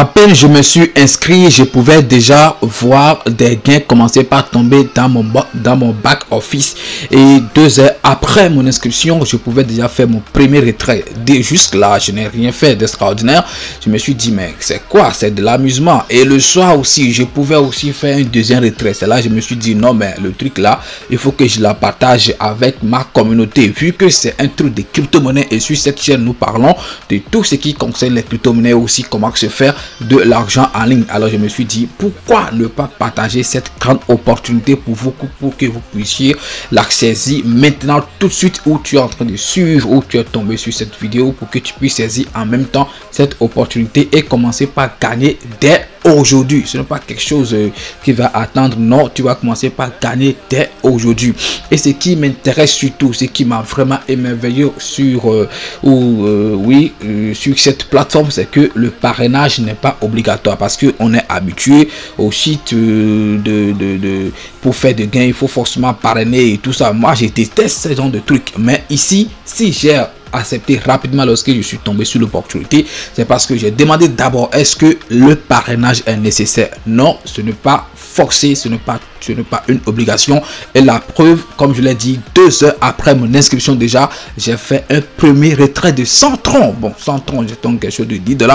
À peine je me suis inscrit, je pouvais déjà voir des gains commencer par tomber dans mon back office. Et 2 heures après mon inscription, je pouvais déjà faire mon premier retrait. Dès jusque là, je n'ai rien fait d'extraordinaire. Je me suis dit, mais c'est quoi? C'est de l'amusement. Et le soir aussi, je pouvais aussi faire un deuxième retrait. C'est là je me suis dit, non, mais le truc là, il faut que je la partage avec ma communauté. Vu que c'est un truc de crypto-monnaie et sur cette chaîne, nous parlons de tout ce qui concerne les crypto-monnaies, aussi comment se faire de l'argent en ligne. Alors je me suis dit, pourquoi ne pas partager cette grande opportunité pour vous, pour que vous puissiez l'accéder maintenant tout de suite où tu es en train de suivre, où tu es tombé sur cette vidéo, pour que tu puisses saisir en même temps cette opportunité et commencer par gagner dès aujourd'hui. Ce n'est pas quelque chose qui va attendre, non, tu vas commencer par gagner dès aujourd'hui. Et ce qui m'intéresse surtout, ce qui m'a vraiment émerveillé sur sur cette plateforme, c'est que le parrainage n'est pas obligatoire, parce que on est habitué au site pour faire des gains, il faut forcément parrainer et tout ça. Moi, je déteste ce genre de trucs, mais ici, si j'ai accepté rapidement lorsque je suis tombé sur l'opportunité, c'est parce que j'ai demandé d'abord, est-ce que le parrainage est nécessaire? Non, ce n'est pas forcé, ce n'est pas une obligation. Et la preuve, comme je l'ai dit, 2 heures après mon inscription déjà, j'ai fait un premier retrait de 100 troncs. Bon, 100 troncs, j'ai donc quelque chose de 10 $.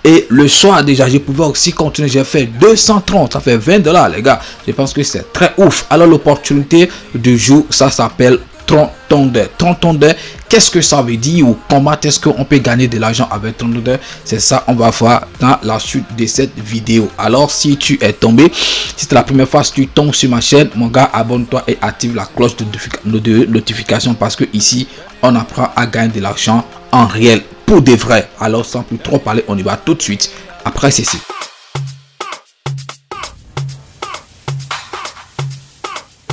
Et le soir déjà, je pouvais aussi continuer, j'ai fait 200 troncs, ça fait 20 $, les gars. Je pense que c'est très ouf. Alors l'opportunité du jour, ça s'appelle Trontondeur. Trontondeur, qu'est-ce que ça veut dire, ou comment est-ce qu'on peut gagner de l'argent avec Trontondeur? C'est ça, on va voir dans la suite de cette vidéo. Alors si tu es tombé, si c'est la première fois que tu tombes sur ma chaîne, mon gars, abonne-toi et active la cloche de notification, parce que ici on apprend à gagner de l'argent en réel, pour de vrai. Alors sans plus trop parler, on y va tout de suite après ceci.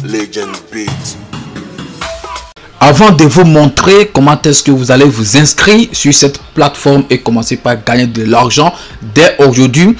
Legend Beat. Avant de vous montrer comment est-ce que vous allez vous inscrire sur cette plateforme et commencer par gagner de l'argent dès aujourd'hui,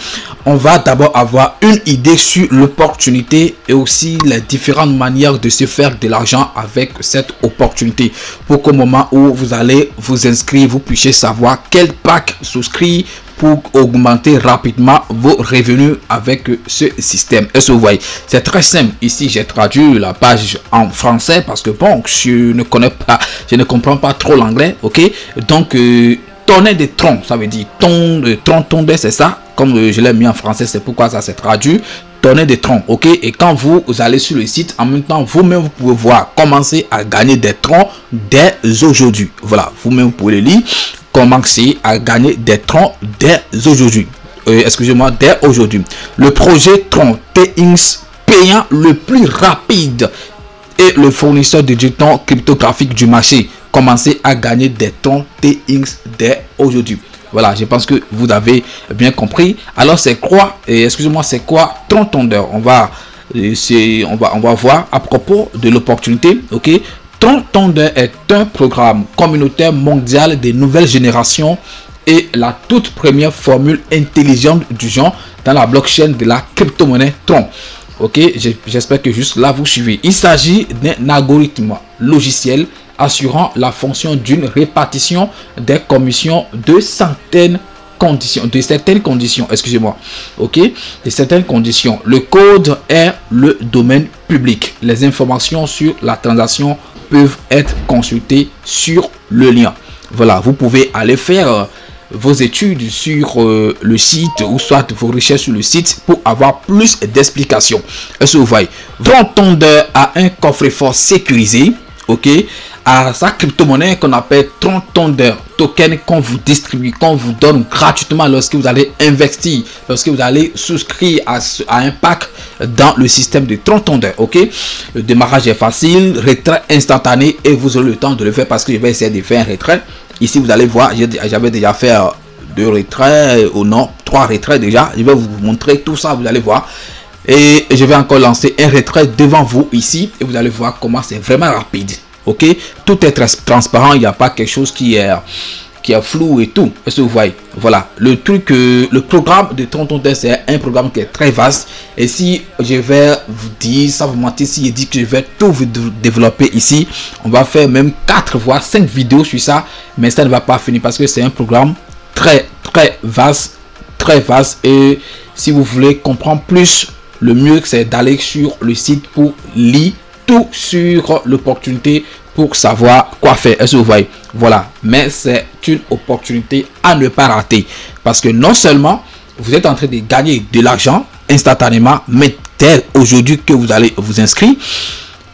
on va d'abord avoir une idée sur l'opportunité et aussi les différentes manières de se faire de l'argent avec cette opportunité, pour qu'au moment où vous allez vous inscrire, vous puissiez savoir quel pack souscrire pour augmenter rapidement vos revenus avec ce système. Est-ce que vous voyez? C'est très simple. Ici, j'ai traduit la page en français parce que bon, je ne comprends pas trop l'anglais. Ok, donc tonner de tronc, ça veut dire tronc, c'est ça. Comme je l'ai mis en français, c'est pourquoi ça s'est traduit. Tonner des troncs, ok. Et quand vous allez sur le site, en même temps, vous-même vous pouvez voir commencer à gagner des troncs dès aujourd'hui. Voilà, vous-même vous pouvez le lire. Commencer à gagner des troncs dès aujourd'hui. Excusez-moi, dès aujourd'hui. Le projet Tron TX payant le plus rapide et le fournisseur de jetons cryptographiques du marché. Commencez à gagner des troncs TX dès aujourd'hui. Voilà, je pense que vous avez bien compris. Alors c'est quoi, excusez-moi, c'est quoi Trontondeur? On va voir à propos de l'opportunité, ok. Trontondeur est un programme communautaire mondial des nouvelles générations et la toute première formule intelligente du genre dans la blockchain de la crypto-monnaie Tron. Ok, j'espère que juste là vous suivez. Il s'agit d'un algorithme logiciel assurant la fonction d'une répartition des commissions de certaines conditions, excusez-moi, ok, de certaines conditions. Le code est le domaine public. Les informations sur la transaction peuvent être consultées sur le lien. Voilà, vous pouvez aller faire vos études sur le site ou soit vos recherches sur le site pour avoir plus d'explications. Est-ce que vous voyez? Trontondeur a un coffre-fort sécurisé, ok, à sa crypto-monnaie qu'on appelle Trontondeur token, qu'on vous distribue, qu'on vous donne gratuitement lorsque vous allez investir, lorsque vous allez souscrire à un pack dans le système de Trontondeur. Ok, le démarrage est facile, retrait instantané et vous aurez le temps de le faire, parce que je vais essayer de faire un retrait. Ici vous allez voir, j'avais déjà fait 2 retraits ou non 3 retraits déjà. Je vais vous montrer tout ça, vous allez voir. Et je vais encore lancer un retrait devant vous ici et vous allez voir comment c'est vraiment rapide. Ok, tout est transparent, il n'y a pas quelque chose qui est flou et tout. Est-ce que vous voyez? Voilà, le truc, le programme de Trontondeur, c'est un programme qui est très vaste. Et si je vais vous dire, sans vous mentir, si je dis que je vais tout vous développer ici, on va faire même 4 voire 5 vidéos sur ça, mais ça ne va pas finir parce que c'est un programme très vaste, très vaste, et si vous voulez comprendre plus, le mieux c'est d'aller sur le site pour lire tout sur l'opportunité pour savoir quoi faire. Est-ce que vous voyez? Voilà, mais c'est une opportunité à ne pas rater, parce que non seulement vous êtes en train de gagner de l'argent instantanément, mais dès aujourd'hui que vous allez vous inscrire,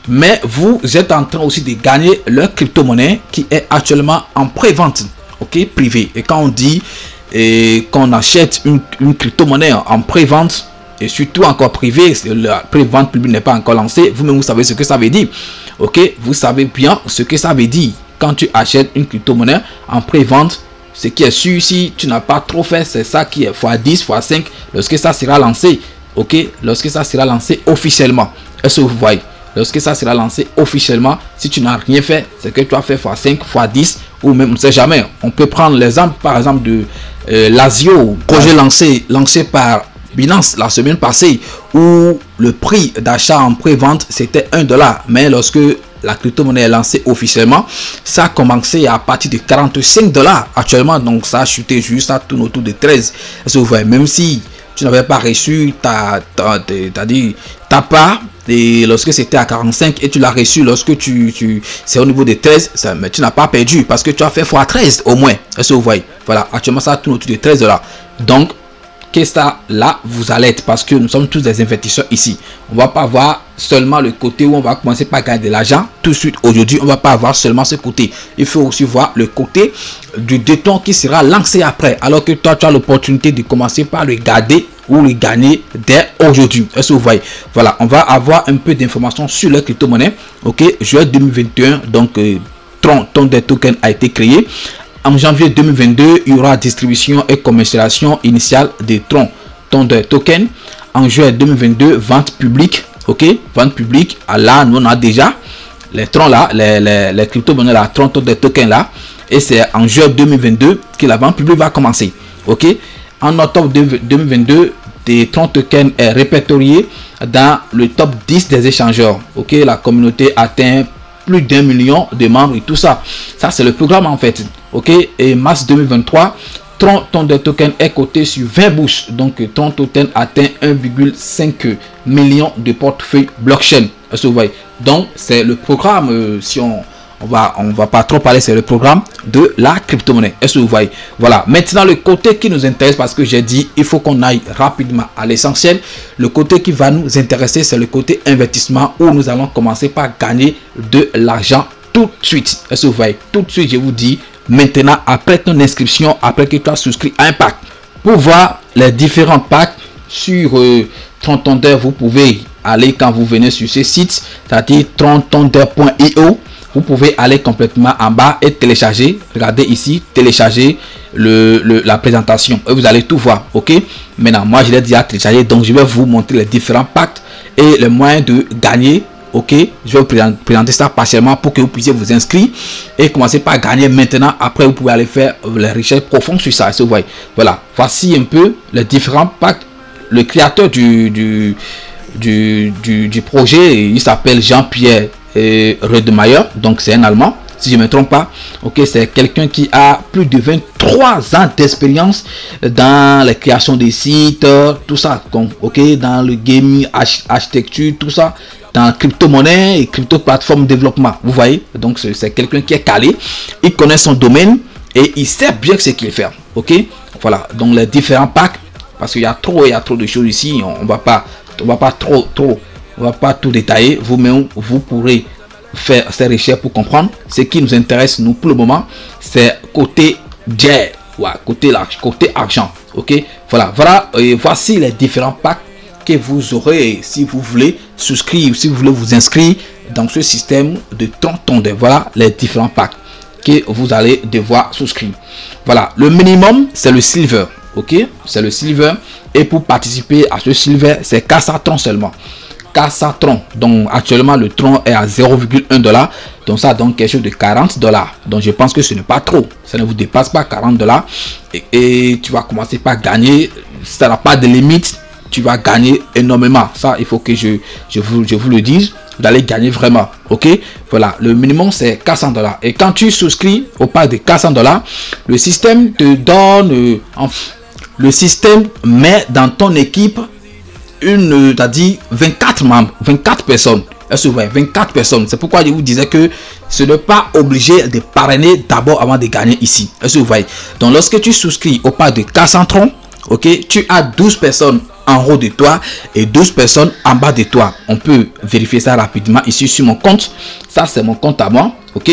mais vous êtes en train aussi de gagner leur crypto-monnaie qui est actuellement en pré-vente, ok, privé. Et quand on dit qu'on achète une crypto-monnaie en pré-vente, et surtout encore privé, la pré-vente publique n'est pas encore lancée, vous-même vous savez ce que ça veut dire, ok, vous savez bien ce que ça veut dire. Quand tu achètes une crypto-monnaie en pré-vente, ce qui est sûr, si tu n'as pas trop fait, c'est ça qui est x10, x5, lorsque ça sera lancé, ok, lorsque ça sera lancé officiellement. Est-ce que vous voyez? Lorsque ça sera lancé officiellement, si tu n'as rien fait, c'est que tu as fait x5, x10, ou même, on ne sait jamais. On peut prendre l'exemple, par exemple, de l'Asio, projet lancé par Binance la semaine passée, où le prix d'achat en pré-vente c'était $1, mais lorsque la crypto-monnaie est lancée officiellement, ça a commencé à partir de $45 actuellement, donc ça a chuté juste, à tourne autour de 13. Est-ce que vous voyez? Même si tu n'avais pas reçu ta part, et lorsque c'était à 45 et tu l'as reçu lorsque c'est au niveau de 13, mais tu n'as pas perdu parce que tu as fait x13 au moins. Est-ce que vous voyez? Voilà, actuellement ça tourne autour de $13. Donc qu'est-ce que ça là vous allez être, parce que nous sommes tous des investisseurs ici. On va pas voir seulement le côté où on va commencer par gagner de l'argent tout de suite. Aujourd'hui on va pas avoir seulement ce côté, il faut aussi voir le côté du déton qui sera lancé après, alors que toi tu as l'opportunité de commencer par le garder ou le gagner dès aujourd'hui. Est-ce que vous voyez? Voilà, on va avoir un peu d'informations sur les crypto-monnaies. Ok, juillet 2021, donc Tron Thunder Token a été créé. En janvier 2022, il y aura distribution et commercialisation initiale des Tron Thunder Token. En juillet 2022, vente publique. Ok, vente publique. Là, nous on a déjà les Tron là, les crypto-monnaies là, Tron Thunder Token là. Et c'est en juillet 2022 que la vente publique va commencer. Ok, en octobre 2022, des Tron Token est répertorié dans le top 10 des échangeurs. Ok, la communauté atteint plus d'1 million de membres et tout ça. Ça c'est le programme en fait. Ok, et mars 2023, Tron Thunder Token est coté sur 20 bourses. Donc Tron Token atteint 1,5 million de portefeuilles blockchain. Est-ce que vous voyez? Donc c'est le programme, si on va pas trop parler, c'est le programme de la crypto-monnaie. Est-ce que vous voyez? Voilà, maintenant le côté qui nous intéresse, parce que j'ai dit il faut qu'on aille rapidement à l'essentiel. Le côté qui va nous intéresser, c'est le côté investissement, où nous allons commencer par gagner de l'argent tout de suite. Est-ce que vous voyez? Tout de suite, je vous dis, maintenant, après ton inscription, après que tu as souscrit à un pack, pour voir les différents packs sur Tron Thunder, vous pouvez aller quand vous venez sur ce site, c'est-à-dire tronthunder.io. Vous pouvez aller complètement en bas et télécharger. Regardez ici, télécharger la présentation et vous allez tout voir. Ok, maintenant moi je l'ai déjà téléchargé, donc je vais vous montrer les différents packs et les moyens de gagner. Ok, je vais vous présenter ça partiellement pour que vous puissiez vous inscrire et commencer par gagner maintenant. Après vous pouvez aller faire les recherches profondes sur ça. Vous voyez, voilà, voici un peu les différents packs. Le créateur du projet, il s'appelle Jean-Pierre Redemeyer, donc c'est un Allemand si je ne me trompe pas. Ok, c'est quelqu'un qui a plus de 23 ans d'expérience dans la création des sites, tout ça. Donc, ok, dans le gaming, architecture, tout ça, dans crypto-monnaie et crypto-plateforme développement. Vous voyez, donc c'est quelqu'un qui est calé, il connaît son domaine et il sait bien ce qu'il fait. Ok, voilà, donc les différents packs, parce qu'il y a trop de choses ici, on va pas tout détailler. Vous-même, vous pourrez faire ces recherches pour comprendre. Ce qui nous intéresse, nous, pour le moment, c'est côté jet, côté argent. Ok, voilà, et voici les différents packs que vous aurez si vous voulez souscrire, si vous voulez vous inscrire dans ce système de Tron Thunder. Voilà les différents packs que vous allez devoir souscrire. Voilà, le minimum, c'est le silver. Ok, c'est le silver, et pour participer à ce silver, c'est 400 Tron seulement. 400 Tron, donc actuellement le Tron est à 0,1 $, donc ça donne quelque chose de 40 $. Donc je pense que ce n'est pas trop, ça ne vous dépasse pas 40 $, et tu vas commencer par gagner. Ça n'a pas de limite, tu vas gagner énormément. Ça, il faut que je vous le dise, vous allez gagner vraiment. Ok, voilà, le minimum c'est 400 $, et quand tu souscris au pack de 400 $, le système te donne le système met dans ton équipe une, c'est-à-dire 24 membres, 24 personnes. Est-ce que vous voyez, 24 personnes. C'est pourquoi je vous disais que ce n'est pas obligé de parrainer d'abord avant de gagner ici. Est-ce que vous voyez? Donc lorsque tu souscris au pack de 400 troncs, ok, tu as 12 personnes en haut de toi et 12 personnes en bas de toi. On peut vérifier ça rapidement ici sur mon compte. Ça c'est mon compte à moi, ok.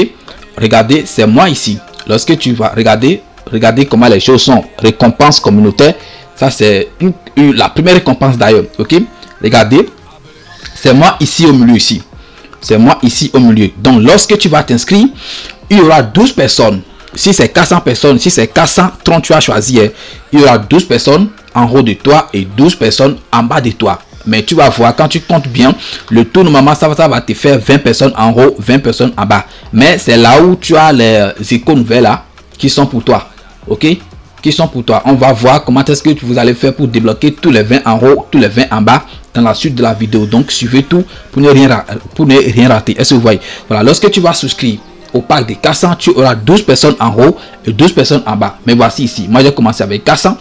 Regardez, c'est moi ici. Lorsque tu vas regarder, regardez comment les choses sont. Récompense communautaire, ça c'est la première récompense d'ailleurs, ok. Regardez, c'est moi ici au milieu ici. C'est moi ici au milieu. Donc lorsque tu vas t'inscrire, il y aura 12 personnes. Si c'est 400 personnes, si c'est 430 tu as choisi, il y aura 12 personnes en haut de toi et 12 personnes en bas de toi. Mais tu vas voir, quand tu comptes bien, le tout normalement ça va te faire 20 personnes en haut, 20 personnes en bas. Mais c'est là où tu as les icônes vertes là qui sont pour toi, ok, qui sont pour toi. On va voir comment est-ce que vous allez faire pour débloquer tous les 20 en haut, tous les 20 en bas dans la suite de la vidéo. Donc suivez tout pour ne rien rater. Est-ce que vous voyez? Voilà, lorsque tu vas souscrire au pack de 400, tu auras 12 personnes en haut et 12 personnes en bas. Mais voici ici, moi j'ai commencé avec 400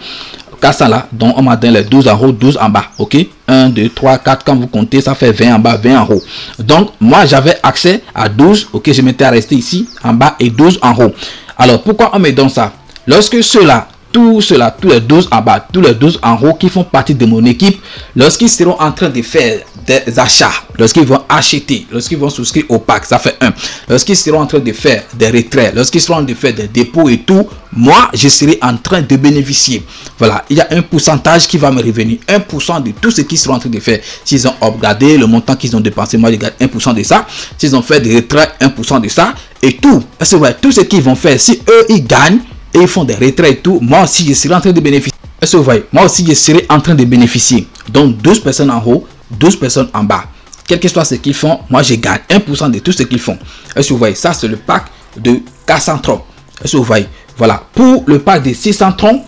là, donc on m'a donné les 12 en haut, 12 en bas, ok. 1 2 3 4, quand vous comptez ça fait 20 en bas, 20 en haut. Donc moi j'avais accès à 12, ok, je m'étais resté ici en bas et 12 en haut. Alors pourquoi on me donne ça? Lorsque ceux-là, tous les 12 en bas, tous les 12 en haut qui font partie de mon équipe, lorsqu'ils seront en train de faire des achats, lorsqu'ils vont acheter, lorsqu'ils vont souscrire au pack, ça fait 1. Lorsqu'ils seront en train de faire des retraits, lorsqu'ils seront en train de faire des dépôts et tout, moi je serai en train de bénéficier. Voilà, il y a un pourcentage qui va me revenir, 1% de tout ce qu'ils seront en train de faire. S'ils ont upgradé le montant qu'ils ont dépensé, moi je gagne 1% de ça. S'ils ont fait des retraits, 1% de ça. Et tout, c'est vrai, tout ce qu'ils vont faire, si eux ils gagnent et ils font des retraits et tout, moi aussi je serai en train de bénéficier. Est-ce que vous voyez? Moi aussi je serai en train de bénéficier. Donc 12 personnes en haut, 12 personnes en bas. Quel que soit ce qu'ils font, moi je gagne 1% de tout ce qu'ils font. Est-ce que vous voyez? Ça c'est le pack de 400 troncs. Est-ce que vous voyez? Voilà. Pour le pack de 600 troncs,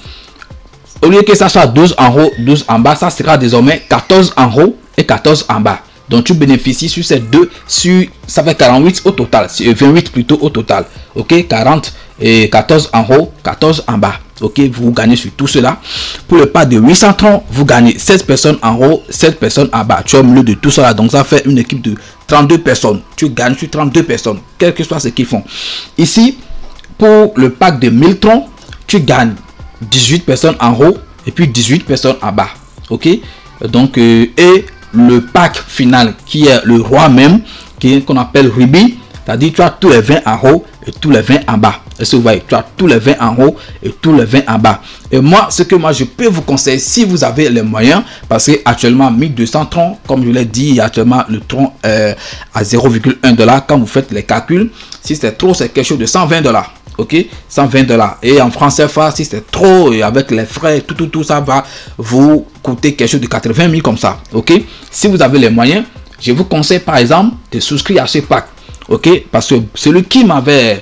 au lieu que ça soit 12 en haut, 12 en bas, ça sera désormais 14 en haut et 14 en bas. Donc tu bénéficies sur ces deux, ça fait 48 au total, 28 plutôt au total. Ok, 40 et 14 en haut, 14 en bas. Ok, vous gagnez sur tout cela. Pour le pack de 800 troncs, vous gagnez 16 personnes en haut, 7 personnes en bas. Tu es au milieu de tout cela, donc ça fait une équipe de 32 personnes. Tu gagnes sur 32 personnes, quel que soit ce qu'ils font. Ici, pour le pack de 1000 troncs, tu gagnes 18 personnes en haut et puis 18 personnes en bas. Ok, donc et le pack final qui est le roi même, qu'on appelle Ruby, c'est-à-dire tu as tous les 20 en haut et tous les 20 en bas. Est-ce que vous voyez? Tu as tous les 20 en haut et tous les 20 en bas. Et moi, ce que moi je peux vous conseiller, si vous avez les moyens, parce que actuellement 1200 troncs, comme je l'ai dit, actuellement le tronc à 0,1 $. Quand vous faites les calculs, si c'est trop, c'est quelque chose de 120 $. Ok, 120 $. Et en francs CFA, si c'est trop, et avec les frais, tout ça va vous coûter quelque chose de 80 000 comme ça. Ok, si vous avez les moyens, je vous conseille par exemple de souscrire à ce pack. Ok, parce que celui qui m'avait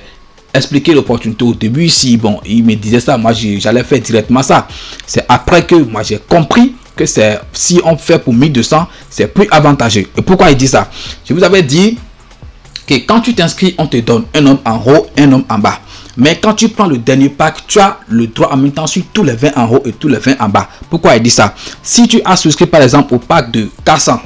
expliqué l'opportunité au début ici, bon, il me disait ça, moi j'allais faire directement ça. C'est après que moi j'ai compris que c'est, si on fait pour 1200, c'est plus avantageux. Et pourquoi il dit ça? Je vous avais dit que quand tu t'inscris, on te donne un homme en haut, un homme en bas. Mais quand tu prends le dernier pack, tu as le droit en même temps sur tous les 20 en haut et tous les 20 en bas. Pourquoi il dit ça? Si tu as souscrit par exemple au pack de 400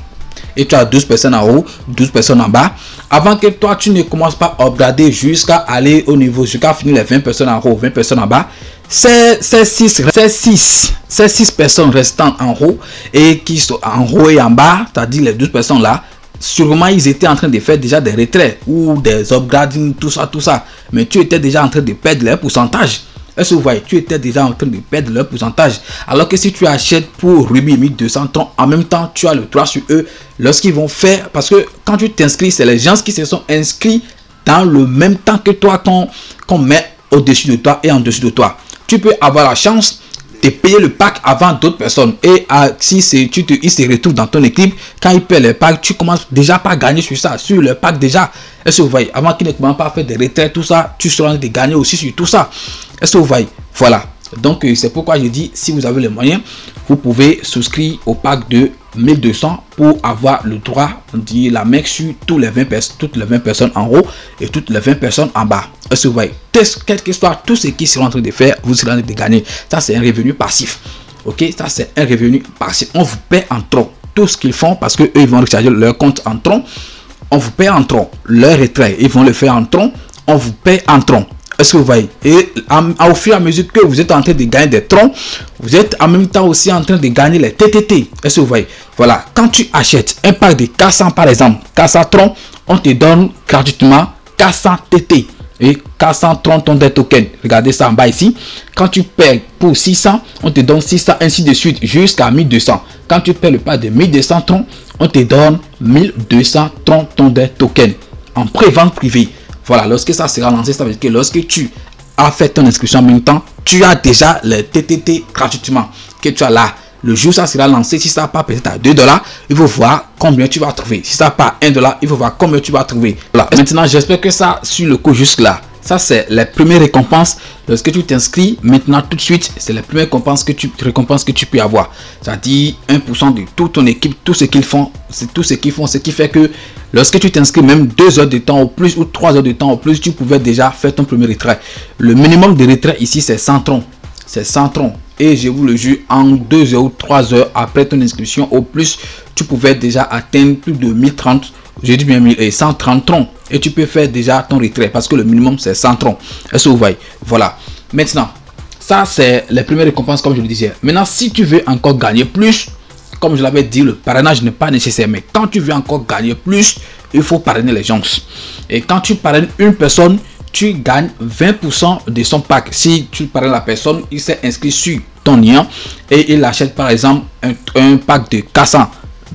et tu as 12 personnes en haut, 12 personnes en bas, avant que toi tu ne commences pas à upgrader jusqu'à aller au niveau, jusqu'à finir les 20 personnes en haut, 20 personnes en bas, ces 6 personnes restantes en haut et qui sont en haut et en bas, c'est-à-dire les 12 personnes là, sûrement ils étaient en train de faire déjà des retraits ou des upgrading, tout ça. Mais tu étais déjà en train de perdre leur pourcentage. Est-ce que vous voyez? Tu étais déjà en train de perdre leur pourcentage. Alors que si tu achètes pour Ruby 1200 troncs, en même temps, tu as le droit sur eux lorsqu'ils vont faire. Parce que quand tu t'inscris, c'est les gens qui se sont inscrits dans le même temps que toi qu'on met au-dessus de toi et en dessous de toi. Tu peux avoir la chance de payer le pack avant d'autres personnes. Et si ils se retrouvent dans ton équipe, quand ils paient le pack, tu commences déjà pas à gagner sur ça, sur le pack déjà. Est-ce que vous voyez? Avant qu'ils ne commencent pas à faire des retraits, tout ça, tu seras en train de gagner aussi sur tout ça. Est-ce que vous voyez? Voilà. Donc c'est pourquoi je dis, si vous avez les moyens, vous pouvez souscrire au pack de 1200 pour avoir le droit de la mec sur toutes les 20 personnes en haut et toutes les 20 personnes en bas. Est-ce que vous voyez? Quel que soit tout ce qui sera en train de faire, vous serez en train de gagner. Ça, c'est un revenu passif. Ok, ça c'est un revenu partiel. On vous paie en tronc tout ce qu'ils font parce que eux ils vont recharger leur compte en tronc. On vous paie en tronc. Leur retrait, ils vont le faire en tronc. On vous paie en tronc. Est-ce que vous voyez? Et au fur et à mesure que vous êtes en train de gagner des troncs, vous êtes en même temps aussi en train de gagner les TTT. Est-ce que vous voyez? Voilà, quand tu achètes un pack de 400 par exemple, 400 troncs, on te donne gratuitement 400 TT et 400 troncs des tokens. Regardez ça en bas ici. Quand tu paies pour 600, on te donne 600 ainsi de suite jusqu'à 1200. Quand tu paies le pack de 1200 troncs, on te donne 1200 troncs des tokens en pré-vente privée. Voilà, lorsque ça sera lancé, ça veut dire que lorsque tu as fait ton inscription en même temps, tu as déjà les TTT gratuitement que tu as là. Le jour où ça sera lancé, si ça part peut-être à $2, il faut voir combien tu vas trouver. Si ça part à $1, il faut voir combien tu vas trouver. Voilà. Maintenant, j'espère que ça suit le coup jusque là. Ça, c'est les premières récompenses. Lorsque tu t'inscris, maintenant, tout de suite, c'est les premières récompenses que tu peux avoir. C'est-à-dire 1% de toute ton équipe, tout ce qu'ils font, c'est tout ce qu'ils font. Ce qui fait que lorsque tu t'inscris, même 2 heures de temps au plus ou 3 heures de temps au plus, tu pouvais déjà faire ton premier retrait. Le minimum de retrait ici, c'est 100 troncs. C'est 100 troncs. Et je vous le jure, en 2 heures ou 3 heures après ton inscription, au plus, tu pouvais déjà atteindre plus de 1030. J'ai dit bien 130 troncs. Et tu peux faire déjà ton retrait parce que le minimum c'est 100 troncs. Est-ce que vous voyez? Voilà. Maintenant, ça c'est les premières récompenses comme je le disais. Maintenant, si tu veux encore gagner plus, comme je l'avais dit, le parrainage n'est pas nécessaire. Mais quand tu veux encore gagner plus, il faut parrainer les gens. Et quand tu parraines une personne, tu gagnes 20% de son pack. Si tu parraines la personne, il s'est inscrit sur ton lien et il achète par exemple un pack de 400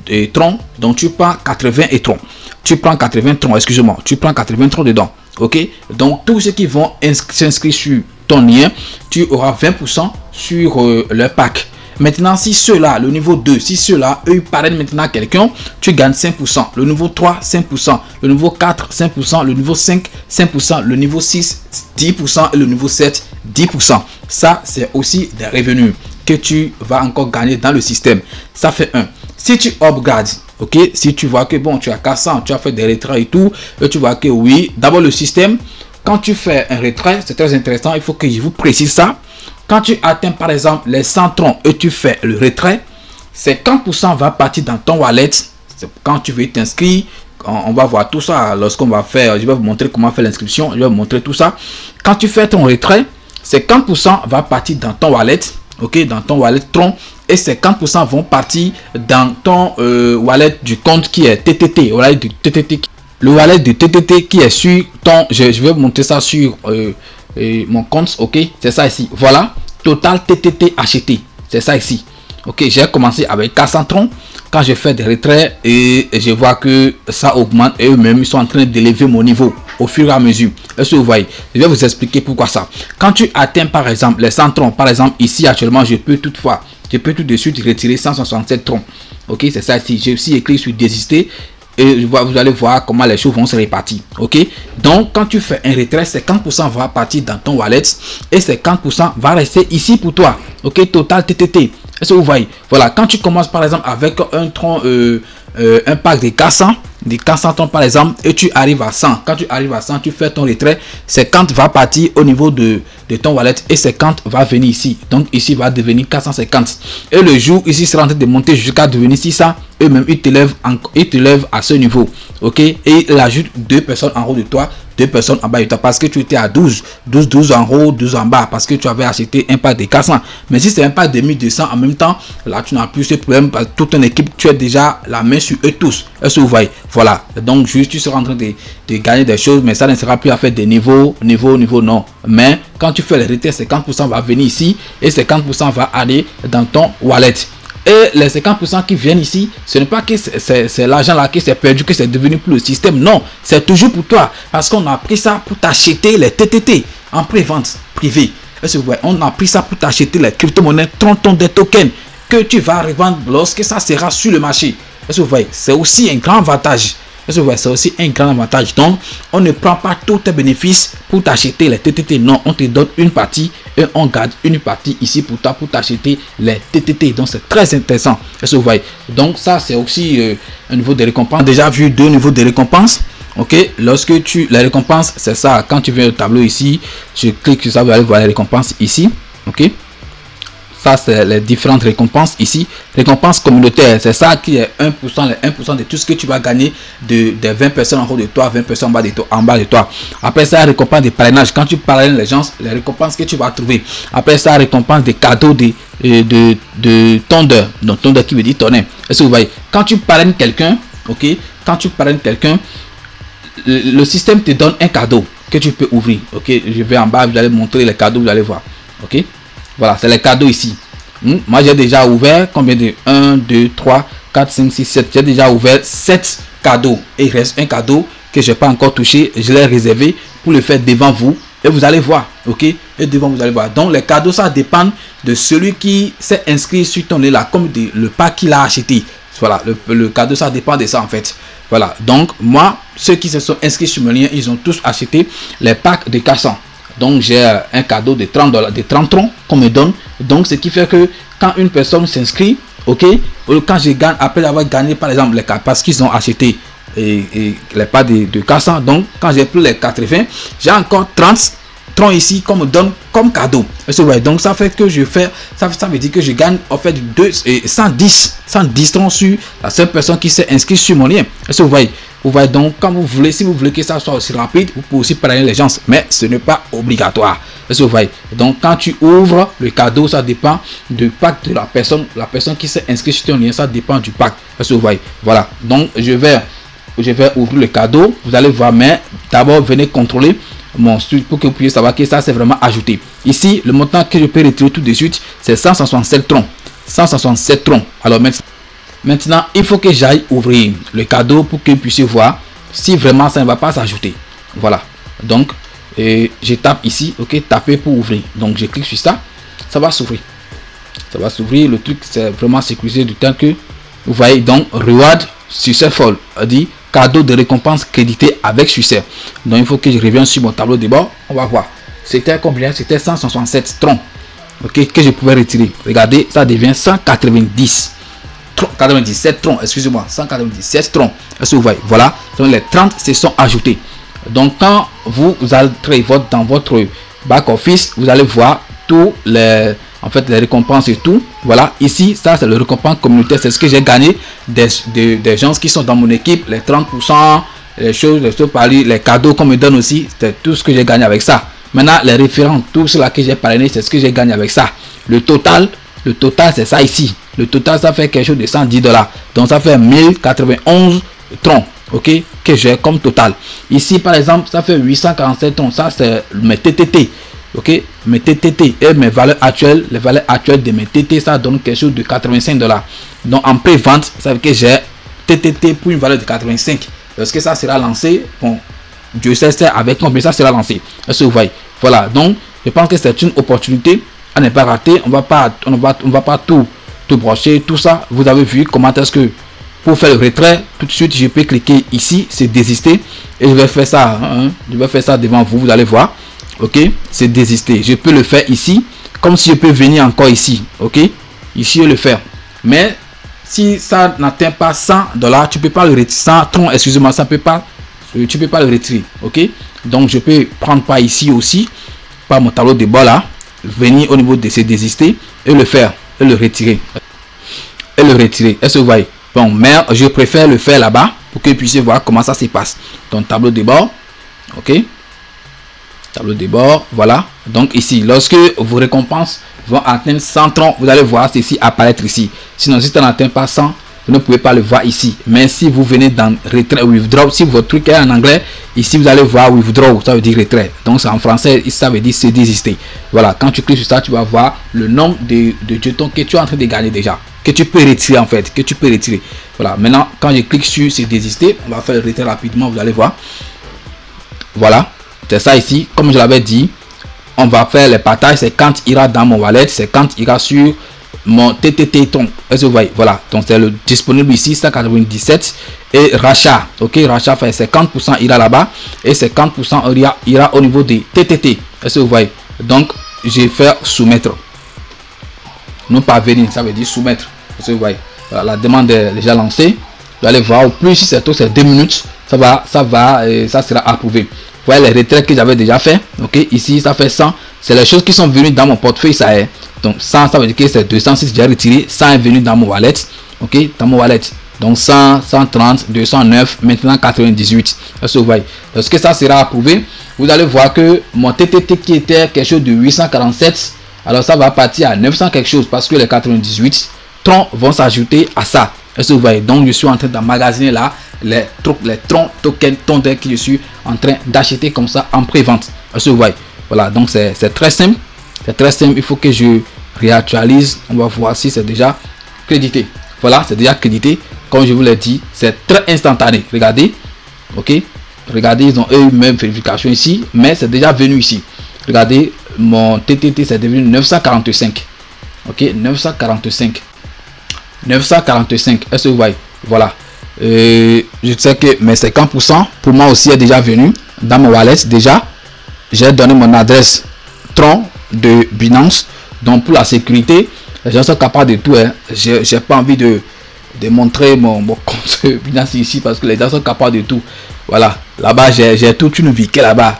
de troncs, donc tu prends 80 et troncs. Tu prends 80 troncs, excusez-moi, tu prends 80 troncs dedans. Ok, donc tous ceux qui vont s'inscrire sur ton lien, tu auras 20% sur leur pack. Maintenant, si ceux-là, le niveau 2, si ceux-là, eux, parrainent maintenant quelqu'un, tu gagnes 5%. Le niveau 3, 5%. Le niveau 4, 5%. Le niveau 5, 5%. Le niveau 6, 10%. Et le niveau 7, 10%. Ça, c'est aussi des revenus que tu vas encore gagner dans le système. Ça fait 1. Si tu upgrades, ok, si tu vois que bon, tu as 400, tu as fait des retraits et tout, et tu vois que oui, d'abord le système, quand tu fais un retrait, c'est très intéressant, il faut que je vous précise ça. Quand tu atteins par exemple les 100 troncs et tu fais le retrait, 50% va partir dans ton wallet. Quand tu veux t'inscrire, on va voir tout ça lorsqu'on va faire, je vais vous montrer comment faire l'inscription, je vais vous montrer tout ça. Quand tu fais ton retrait, 50% va partir dans ton wallet, ok, dans ton wallet tronc, et 50% vont partir dans ton wallet du compte qui est TTT, wallet du TTT. Le wallet de TTT qui est sur ton, je vais vous montrer ça sur mon compte, ok, c'est ça ici. Voilà, total TTT acheté, c'est ça ici. Ok, j'ai commencé avec 400 troncs. Quand je fais des retraits et je vois que ça augmente et eux-mêmes ils sont en train d'élever mon niveau au fur et à mesure. Est-ce que vous voyez? Je vais vous expliquer pourquoi ça. Quand tu atteins par exemple les 100 troncs, par exemple ici actuellement je peux tout de suite retirer 167 troncs. Ok, c'est ça ici. J'ai aussi écrit sur désister. Et vous allez voir comment les choses vont se répartir. Ok, donc quand tu fais un retrait, 50% va partir dans ton wallet et 50% va rester ici pour toi. Ok, total TTT. Est-ce que vous voyez? Voilà, quand tu commences par exemple avec un tronc, un pack de 400 troncs par exemple, et tu arrives à 100. Quand tu arrives à 100, tu fais ton retrait, 50 va partir au niveau de ton wallet et 50 va venir ici. Donc ici va devenir 450. Et le jour ici sera en train de monter jusqu'à devenir 600. Eux-mêmes, ils te lèvent à ce niveau. Ok, et il ajoute 2 personnes en haut de toi, 2 personnes en bas de toi parce que tu étais à 12 en haut, 12 en bas parce que tu avais acheté un pack de 400. Mais si c'est un pack de 1200 en même temps, là tu n'as plus ce problème parce que toute ton équipe, tu as déjà la main sur eux tous. Est-ce que vous voyez? Voilà, donc juste tu seras en train de gagner des choses, mais ça ne sera plus à faire des niveaux non. Mais quand tu fais les retraits, 50% va venir ici et 50% va aller dans ton wallet. Et les 50% qui viennent ici, ce n'est pas que c'est l'argent là qui s'est perdu, que c'est devenu plus le système. Non, c'est toujours pour toi. Parce qu'on a pris ça pour t'acheter les TTT en pré-vente privée. Est-ce que vous voyez? On a pris ça pour t'acheter les crypto-monnaies, 30 des tokens que tu vas revendre lorsque ça sera sur le marché. Est-ce que vous voyez? C'est aussi un grand avantage. Est-ce que vous voyez? C'est aussi un grand avantage. Donc, on ne prend pas tous tes bénéfices pour t'acheter les TTT. Non, on te donne une partie et on garde une partie ici pour toi pour t'acheter les TTT. Donc, c'est très intéressant. Est-ce que vous voyez? Donc, ça, c'est aussi un niveau de récompense. On a déjà vu 2 niveaux de récompense. Ok, lorsque les récompenses, c'est ça. Quand tu viens au tableau ici, je clique sur ça, vous allez voir les récompenses ici. Ok, ça c'est les différentes récompenses ici. Récompense communautaire, c'est ça qui est 1%, les 1% de tout ce que tu vas gagner des 20 personnes en haut de toi, 20 personnes en bas de toi. Après ça, récompense de parrainage. Quand tu parraines les gens, les récompenses que tu vas trouver. Après ça, récompense des cadeaux de tondeur. Donc tondeur qui veut dire tonner. Est-ce que vous voyez? Quand tu parraines quelqu'un, ok, quand tu parraines quelqu'un, le système te donne un cadeau que tu peux ouvrir. Ok, je vais en bas, vous allez montrer les cadeaux, vous allez voir. Ok, voilà, c'est les cadeaux ici. Moi j'ai déjà ouvert combien de 1, 2, 3, 4, 5, 6, 7. J'ai déjà ouvert 7 cadeaux. Et il reste un cadeau que je n'ai pas encore touché. Je l'ai réservé pour le faire devant vous. Et vous allez voir. Ok, et devant vous allez voir. Donc les cadeaux, ça dépend de celui qui s'est inscrit sur ton lien là, comme le pack qu'il a acheté. Voilà, le cadeau, ça dépend de ça en fait. Voilà, donc moi, ceux qui se sont inscrits sur mon lien, ils ont tous acheté les packs de 400. Donc j'ai un cadeau de $30, de 30 troncs qu'on me donne. Donc ce qui fait que quand une personne s'inscrit, ok, quand je gagne, après avoir gagné par exemple les cas, parce qu'ils ont acheté et les packs de 400, donc quand j'ai pris les 80, j'ai encore 30 troncs ici qu'on me donne comme cadeau. Donc ça fait que je fais, ça veut dire que je gagne en fait 110 troncs sur la seule personne qui s'est inscrite sur mon lien. Est-ce que vous voyez? Vous voyez, donc quand vous voulez, si vous voulez que ça soit aussi rapide, vous pouvez aussi parrainer les gens, mais ce n'est pas obligatoire. Est-ce que vous voyez? Donc quand tu ouvres le cadeau, ça dépend du pack de la personne qui s'est inscrite sur ton lien, ça dépend du pack. Est-ce que vous voyez? Voilà, donc je vais ouvrir le cadeau, vous allez voir, mais d'abord venez contrôler mon studio pour que vous puissiez savoir que ça c'est vraiment ajouté. Ici le montant que je peux retirer tout de suite, c'est 167 troncs. 167 troncs. Alors maintenant il faut que j'aille ouvrir le cadeau pour que vous puissiez voir si vraiment ça ne va pas s'ajouter. Voilà, donc je tape ici, ok, taper pour ouvrir. Donc je clique sur ça, ça va s'ouvrir. Ça va s'ouvrir. Le truc c'est vraiment sécurisé du temps que vous voyez. Donc reward succès folle, dit cadeau de récompense crédité avec succès. Donc il faut que je revienne sur mon tableau de bord. On va voir. C'était combien? C'était 167 troncs. Ok, que je pouvais retirer. Regardez, ça devient 197 troncs. Excusez-moi, 197 troncs. Est-ce que vous voyez? Voilà. Donc les 30 se sont ajoutés. Donc quand vous entrez dans votre back office, vous allez voir tous les récompenses et tout. Voilà, ici ça c'est le récompense communautaire, c'est ce que j'ai gagné des gens qui sont dans mon équipe, les 30%, les choses, les cadeaux qu'on me donne aussi, c'est tout ce que j'ai gagné avec ça. Maintenant les référents, tout cela que j'ai parrainé, c'est ce que j'ai gagné avec ça. Le total c'est ça ici. Le total ça fait quelque chose de $110. Donc ça fait 1091 troncs, ok, que j'ai comme total. Ici par exemple ça fait 847 troncs, ça c'est mes TTT. Ok, mes TTT et mes valeurs actuelles, les valeurs actuelles de mes TT, ça donne quelque chose de $85. Donc en pré-vente, ça veut dire que j'ai TTT pour une valeur de 85. Parce que ça sera lancé, bon, Dieu sait avec combien ça sera lancé. Est-ce que vous voyez? Voilà, donc je pense que c'est une opportunité à ne pas rater. On va pas tout brocher, tout ça. Vous avez vu comment est-ce que pour faire le retrait, tout de suite je peux cliquer ici, c'est désister et je vais faire ça. Je vais faire ça devant vous, vous allez voir. Ok, c'est désister. Je peux le faire ici, comme si je peux venir encore ici. Ok, ici je le faire. Mais si ça n'atteint pas $100, tu peux pas le retirer. 100 troncs, excusez-moi, ça peut pas. Tu peux pas le retirer. Ok, donc je peux prendre pas ici aussi, par mon tableau de bord là, venir au niveau de ces désister et le faire et le retirer Est-ce que vous voyez? Bon, mais je préfère le faire là-bas pour que vous puissiez voir comment ça se passe. Donc tableau de bord. Ok. Tableau de bord, voilà. Donc ici, lorsque vos récompenses vont atteindre 100 troncs, vous allez voir ceci apparaître ici. Sinon, si ça n'atteint pas 100, vous ne pouvez pas le voir ici. Mais si vous venez dans retrait, withdraw, si votre truc est en anglais, ici vous allez voir withdraw, ça veut dire retrait. Donc c'est en français, ça veut dire c'est désister. Voilà, quand tu cliques sur ça, tu vas voir le nombre de jetons que tu es en train de gagner déjà, que tu peux retirer en fait, que tu peux retirer. Voilà, maintenant quand je clique sur c'est désister, on va faire le retrait rapidement, vous allez voir. Voilà. C'est ça ici, comme je l'avais dit, on va faire les partages, c'est quand il ira dans mon wallet, c'est quand il ira sur mon TTT ton. Est-ce que vous voyez? Voilà, donc c'est le disponible ici, 197 et rachat. Ok, rachat fait 50% ira là-bas et 50% ira au niveau des TTT. Est-ce que vous voyez? Donc je vais faire soumettre. Non pas venir, ça veut dire soumettre. Est-ce que vous voyez? Voilà, la demande est déjà lancée. Vous allez voir, au plus si c'est tout, c'est 2 minutes, ça sera approuvé. Voilà les retraits que j'avais déjà fait. Ok, ici ça fait 100, c'est les choses qui sont venues dans mon portefeuille, ça est. Donc 100, ça veut dire que c'est 206 j'ai retiré, 100 est venu dans mon wallet, ok, dans mon wallet. Donc 100, 130, 209, maintenant 98. Est-ce que vous voyez? Lorsque ça sera approuvé, vous allez voir que mon TTT qui était quelque chose de 847, alors ça va partir à 900 quelque chose parce que les 98 troncs vont s'ajouter à ça. Est-ce que vous voyez? Donc je suis en train d'emmagasiner là les troncs tokens Tondel que je suis en train d'acheter comme ça en pré-vente. Est-ce que vous voyez? Voilà, donc c'est très simple. C'est très simple. Il faut que je réactualise. On va voir si c'est déjà crédité. Voilà, c'est déjà crédité. Comme je vous l'ai dit, c'est très instantané. Regardez, ok, regardez, ils ont eu même vérification ici, mais c'est déjà venu ici. Regardez, mon TTT c'est devenu 945, ok, 945. Est-ce que vous voyez? Voilà, je sais que mes 50% pour moi aussi est déjà venu dans mon wallet. Déjà, j'ai donné mon adresse Tron de Binance. Donc pour la sécurité, les gens sont capables de tout. Hein. J'ai pas envie de montrer mon compte Binance ici parce que les gens sont capables de tout. Voilà, là-bas j'ai toute une vie qui est là-bas.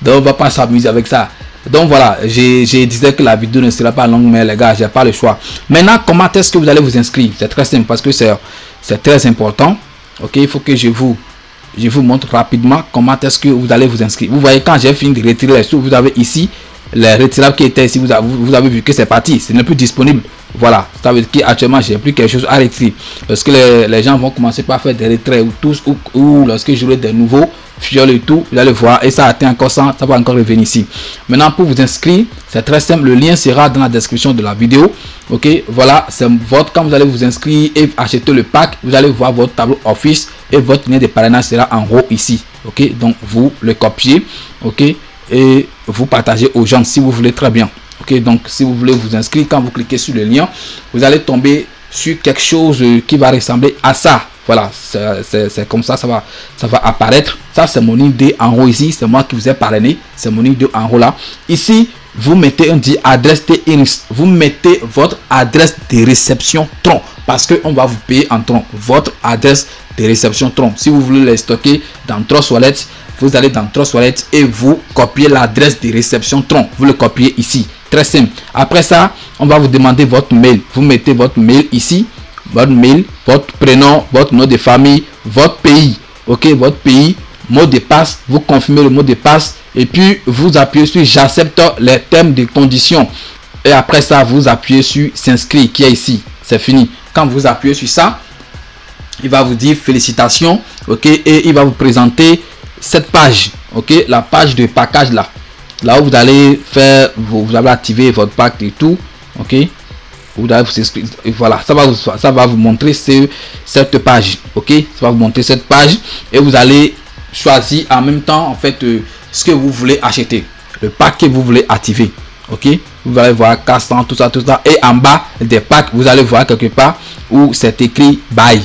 Donc on va pas s'amuser avec ça. Donc voilà, je disais que la vidéo ne sera pas longue, mais les gars, j'ai pas le choix. Maintenant, comment est-ce que vous allez vous inscrire? C'est très simple parce que c'est très important. Ok, il faut que je vous montre rapidement comment est-ce que vous allez vous inscrire. Vous voyez, quand j'ai fini de retirer les sous, vous avez ici les retirables qui étaient ici. Vous avez vu que c'est parti, ce n'est plus disponible. Voilà, ça veut dire qu'actuellement j'ai plus quelque chose à retirer parce que les gens vont commencer par faire des retraits ou lorsque j'aurai des nouveaux fioles et tout, vous allez voir, et ça atteint encore 100, ça va encore revenir ici. Maintenant, pour vous inscrire, c'est très simple, le lien sera dans la description de la vidéo. Ok, voilà, c'est votre, quand vous allez vous inscrire et acheter le pack, vous allez voir votre tableau Office et votre lien de parrainage sera en haut ici. Ok, donc vous le copiez, ok, et vous partagez aux gens si vous voulez, très bien. Ok, donc si vous voulez vous inscrire, quand vous cliquez sur le lien, vous allez tomber sur quelque chose qui va ressembler à ça. Voilà, c'est comme ça, ça va apparaître. Ça, c'est mon idée en haut ici. C'est moi qui vous ai parrainé. C'est mon idée en haut là. Ici, vous mettez un dit adresse TINX. Vous mettez votre adresse de réception Tron. Parce qu'on va vous payer en Tron. Votre adresse de réception Tron. Si vous voulez les stocker dans Trust Wallet, vous allez dans Trust Wallet et vous copiez l'adresse de réception Tron. Vous le copiez ici. Très simple. Après ça, on va vous demander votre mail. Vous mettez votre mail ici. Votre mail, votre prénom, votre nom de famille, votre pays, ok, votre pays, mot de passe, vous confirmez le mot de passe et puis vous appuyez sur j'accepte les termes de conditions et après ça vous appuyez sur s'inscrire qui est ici. C'est fini. Quand vous appuyez sur ça, il va vous dire félicitations, ok, et il va vous présenter cette page, ok, la page de package là où vous allez faire, vous allez activer votre pack et tout, ok. Vous allez vous inscrire, et voilà, ça va vous montrer cette page, ok, ça va vous montrer cette page et vous allez choisir en même temps en fait ce que vous voulez acheter, le pack que vous voulez activer, ok. Vous allez voir 400 tout ça et en bas des packs vous allez voir quelque part où c'est écrit buy,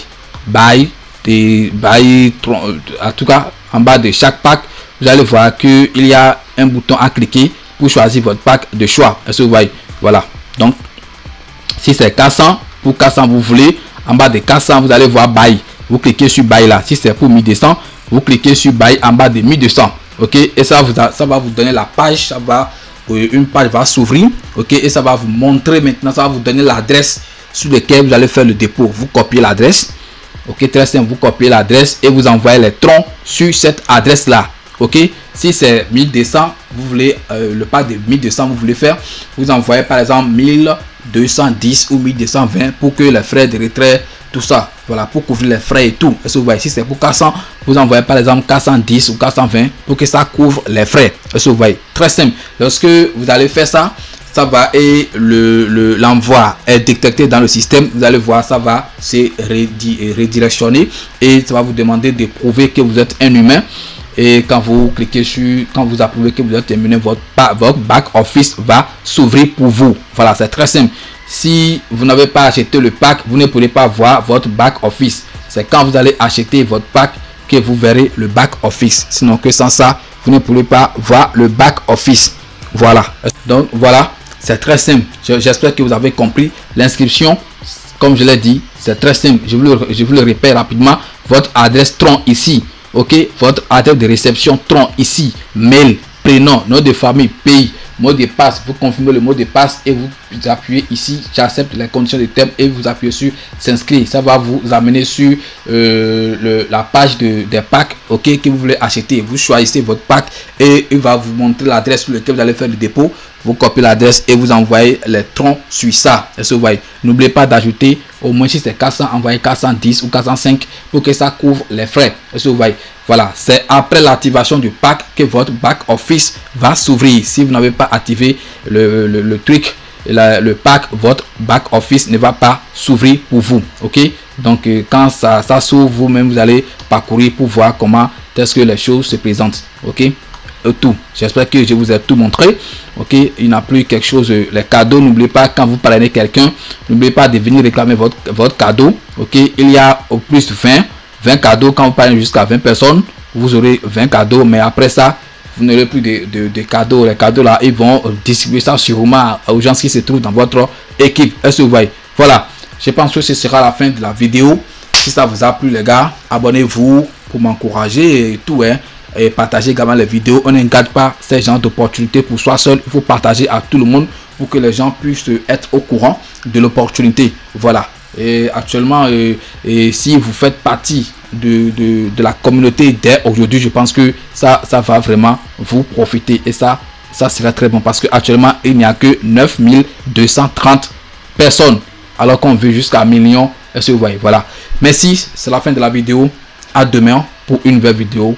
en tout cas en bas de chaque pack vous allez voir que il y a un bouton à cliquer pour choisir votre pack de choix. Est-ce que vous voyez? Voilà, donc si c'est 400, pour 400 vous voulez, en bas de 400 vous allez voir buy, vous cliquez sur buy là. Si c'est pour 1200, vous cliquez sur buy en bas de 1200, ok, et ça va vous donner la page, une page va s'ouvrir, ok, et ça va vous montrer maintenant, ça va vous donner l'adresse sur laquelle vous allez faire le dépôt. Vous copiez l'adresse, ok, très simple, vous copiez l'adresse et vous envoyez les troncs sur cette adresse là, ok. Si c'est 1200, vous voulez le pack de 1200 vous voulez faire, vous envoyez par exemple 1210 ou 1220 pour que les frais de retrait, tout ça, voilà, pour couvrir les frais et tout. Est-ce que vous voyez? Si c'est pour 400, vous envoyez par exemple 410 ou 420 pour que ça couvre les frais. Est-ce que vous voyez? Très simple. Lorsque vous allez faire ça, ça va et l'envoi est détecté dans le système. Vous allez voir, ça va se redirectionner et ça va vous demander de prouver que vous êtes un humain. Et quand vous cliquez sur, quand vous approuvez que vous êtes terminé, votre back office va s'ouvrir pour vous. Voilà, c'est très simple. Si vous n'avez pas acheté le pack, vous ne pourrez pas voir votre back office. C'est quand vous allez acheter votre pack que vous verrez le back office. Sinon que sans ça, vous ne pourrez pas voir le back office. Voilà. Donc voilà, c'est très simple. J'espère que vous avez compris. L'inscription, comme je l'ai dit, c'est très simple. Je vous le répète rapidement. Votre adresse Tron ici. Ok, votre adresse de réception Tron ici, mail, prénom, nom de famille, pays, mot de passe, vous confirmez le mot de passe et vous appuyez ici j'accepte les conditions de thème et vous appuyez sur s'inscrire. Ça va vous amener sur la page des packs, ok, que vous voulez acheter. Vous choisissez votre pack et il va vous montrer l'adresse sur laquelle vous allez faire le dépôt. Vous copiez l'adresse et vous envoyez les troncs sur ça. Est-ce que vous voyez? N'oubliez pas d'ajouter au moins si c'est 400, envoyez 410 ou 405 pour que ça couvre les frais. Est-ce que vous voyez? Voilà, c'est après l'activation du pack que votre back office va s'ouvrir. Si vous n'avez pas activé le truc, le pack, votre back office ne va pas s'ouvrir pour vous. Ok, donc quand ça s'ouvre, vous-même vous allez parcourir pour voir comment est-ce que les choses se présentent. Ok, tout. J'espère que je vous ai tout montré. Ok, il n'y a plus quelque chose. Les cadeaux, n'oubliez pas quand vous parlez à quelqu'un, n'oubliez pas de venir réclamer votre cadeau. Ok, il y a au plus 20 cadeaux. Quand vous parlez jusqu'à 20 personnes, vous aurez 20 cadeaux, mais après ça vous n'aurez plus de cadeaux. Les cadeaux là, ils vont distribuer ça sûrement aux gens qui se trouvent dans votre équipe. Est-ce que vous voyez? Voilà, je pense que ce sera la fin de la vidéo. Si ça vous a plu les gars, abonnez-vous pour m'encourager et tout, hein. Et partagez également les vidéos. On ne garde pas ces genres d'opportunités pour soi seul. Il faut partager à tout le monde pour que les gens puissent être au courant de l'opportunité. Voilà. Et actuellement, et si vous faites partie de la communauté dès aujourd'hui, je pense que ça va vraiment vous profiter. Et ça sera très bon parce que actuellement il n'y a que 9230 personnes alors qu'on veut jusqu'à 1 million. Est-ce que vous voyez? Voilà. Merci, c'est la fin de la vidéo. À demain pour une nouvelle vidéo.